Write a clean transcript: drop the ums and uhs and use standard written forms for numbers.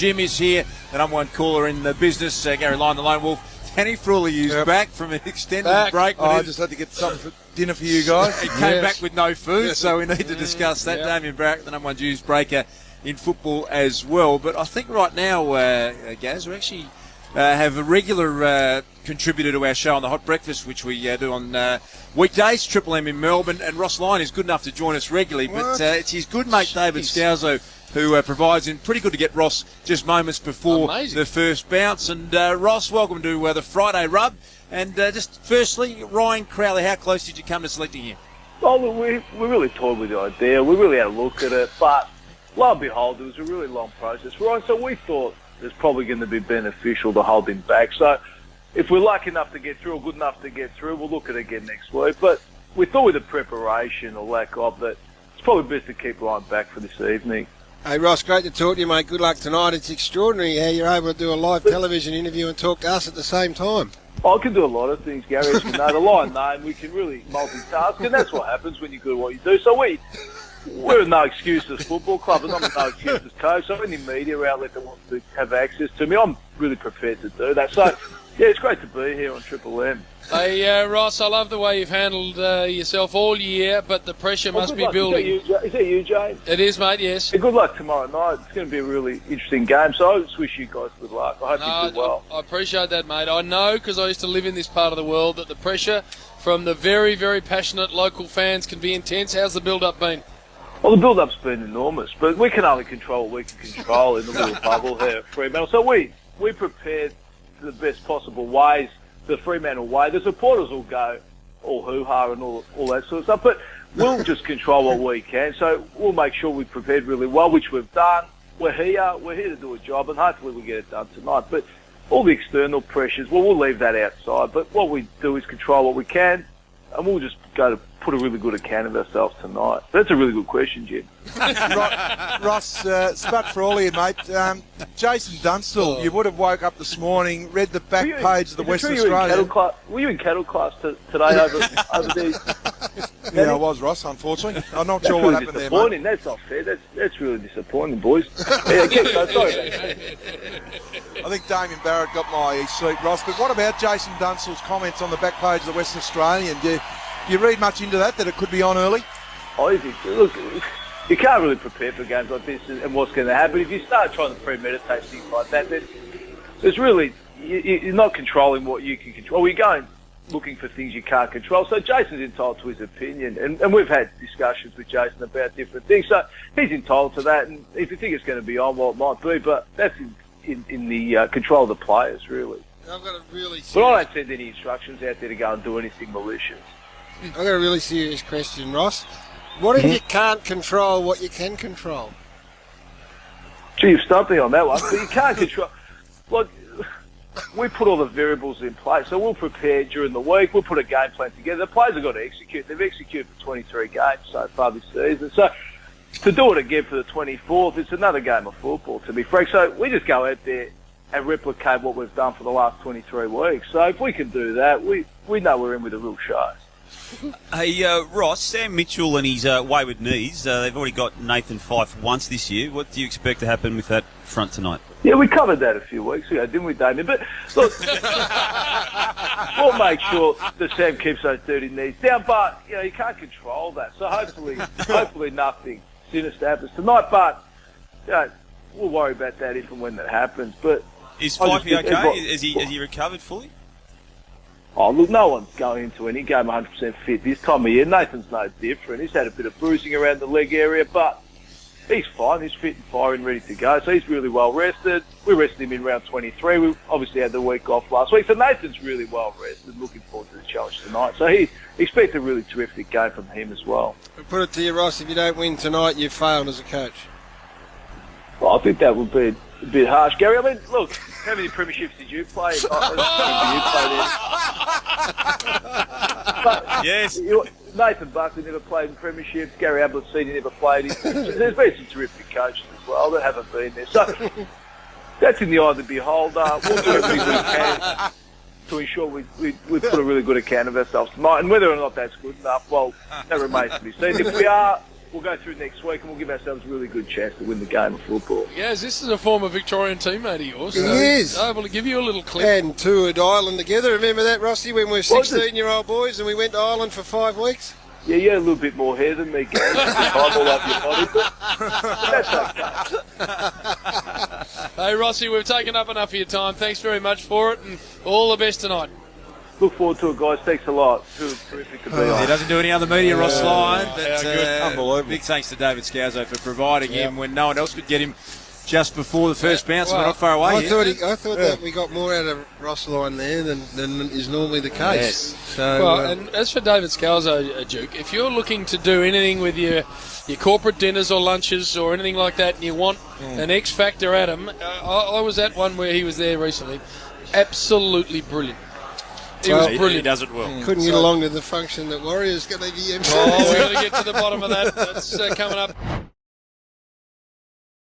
Jim is here, the number one caller in the business. Gary Lyon, the Lone Wolf. Danny Frawley is back from an extended break. I just had to get something for dinner for you guys. He came back with no food, so we need to discuss that. Damien Barrett, the number one news breaker in football as well. But I think right now, Gaz, we actually have a regular contributor to our show on the Hot Breakfast, which we do on weekdays, Triple M in Melbourne, and Ross Lyon is good enough to join us regularly. But it's his good mate David Scalzo who provides him. Pretty good to get Ross just moments before the first bounce. And Ross, welcome to the Friday Rub. And just firstly, Ryan Crowley, how close did you come to selecting him? Well, we really toyed with the idea. We really had a look at it, but lo and behold, it was a really long process, Ryan. So we thought it's probably going to be beneficial to hold him back. So if we're lucky enough to get through or good enough to get through, we'll look at it again next week. But we thought with the preparation or lack of that, it's probably best to keep Ryan back for this evening. Hey Ross, great to talk to you, mate. Good luck tonight. It's extraordinary how you're able to do a live television interview and talk to us at the same time. I can do a lot of things, Gary. As you know, the Lion name, we can really multitask, and that's what happens when you're good at what you do. So we're a no excuses football club, and I'm a no excuses coach. So any media outlet that wants to have access to me, I'm really prepared to do that. So yeah, it's great to be here on Triple M. Hey, Ross, I love the way you've handled yourself all year, but the pressure must be building. Is that you, James? It is, mate, yes. Yeah, good luck tomorrow night. It's going to be a really interesting game, so I just wish you guys good luck. I hope you do well. I appreciate that, mate. I know, because I used to live in this part of the world, that the pressure from the very, very passionate local fans can be intense. How's the build-up been? Well, the build-up's been enormous, but we can only control what we can control in the little bubble here at Fremantle. So we prepared to the best possible ways. The Fremantle way. The supporters will go all hoo-ha and all that sort of stuff, but we'll just control what we can. So we'll make sure we've prepared really well, which we've done. We're here to do a job, and hopefully we'll get it done tonight. But all the external pressures, well, we'll leave that outside. But what we do is control what we can, and we'll just go to put a really good account of ourselves tonight. That's a really good question, Jim. Ross, Spud for all of you, mate. Jason Dunstall, you would have woke up this morning, read the back page of the Western Australian. Were you in cattle class today over there? Yeah, I was, Ross, unfortunately. I'm not sure what happened there, mate. That's not fair. That's really disappointing, boys. Sorry about that. I think Damien Barrett got my seat, Ross. But what about Jason Dunstall's comments on the back page of the Western Australian? Do you read much into that it could be on early? Look, you can't really prepare for games like this and what's going to happen. If you start trying to premeditate things like that, then there's really, you're not controlling what you can control. You're going looking for things you can't control. So Jason's entitled to his opinion, and we've had discussions with Jason about different things. So he's entitled to that, and if you think it's going to be on, well, it might be, but that's in the control of the players, really. I've got a really but I don't send any instructions out there to go and do anything malicious. I've got a really serious question, Ross. What if you can't control what you can control? Gee, you've stumped me on that one. But you can't control. Look, we put all the variables in place. So we'll prepare during the week. We'll put a game plan together. The players have got to execute. They've executed for 23 games so far this season. So to do it again for the 24th, it's another game of football, to be frank. So we just go out there and replicate what we've done for the last 23 weeks. So if we can do that, we know we're in with a real show. Hey, Ross, Sam Mitchell and his wayward knees, they've already got Nathan Fyfe once this year. What do you expect to happen with that front tonight? Yeah, we covered that a few weeks ago, didn't we, Damien? But look, we'll make sure that Sam keeps those dirty knees down, but you can't control that. So hopefully nothing sinister happens tonight, but we'll worry about that if and when that happens. But is Fyfe okay? Has he recovered fully? Oh, look, no one's going into any game 100% fit this time of year. Nathan's no different. He's had a bit of bruising around the leg area, but he's fine. He's fit and firing, ready to go. So he's really well rested. We rested him in round 23. We obviously had the week off last week. So Nathan's really well rested, looking forward to the challenge tonight. So he expects a really terrific game from him as well. I'll put it to you, Ross, if you don't win tonight, you've failed as a coach. Well, I think that would be a bit harsh, Gary. I mean, look, how many premierships did you play? Yes. Nathan Buckley never played in premierships. Gary Ablett Senior never played in. There's been some terrific coaches as well that haven't been there. So that's in the eye of the beholder. We'll do everything we can to ensure we put a really good account of ourselves tonight. And whether or not that's good enough, well, that remains to be seen. If we are, we'll go through next week and we'll give ourselves a really good chance to win the game of football. Yes, this is a former Victorian teammate of yours. He is. Able to give you a little clip. And toured Ireland together. Remember that, Rossi, when we were Was it? 16-year-old boys and we went to Ireland for 5 weeks? Yeah, you had a little bit more hair than me, guys. I'm all up your body, but that's okay. Hey, Rossi, we've taken up enough of your time. Thanks very much for it, and all the best tonight. Look forward to it, guys. Thanks a lot. Terrific to be He on. doesn't do any other media, Ross Lyon. But, good. Unbelievable. Big thanks to David Scalzo for providing him when no one else could get him just before the first bounce. We're not far away. I thought that we got more out of Ross Lyon there than is normally the case. Yes. So, Well, and as for David Scalzo, Duke, if you're looking to do anything with your corporate dinners or lunches or anything like that, and you want an X factor at him, I was at one where he was there recently. Absolutely brilliant. He was He brilliant. does it well. couldn't get along to the function that Warriors going to be. Oh, we're going to get to the bottom of that. That's coming up.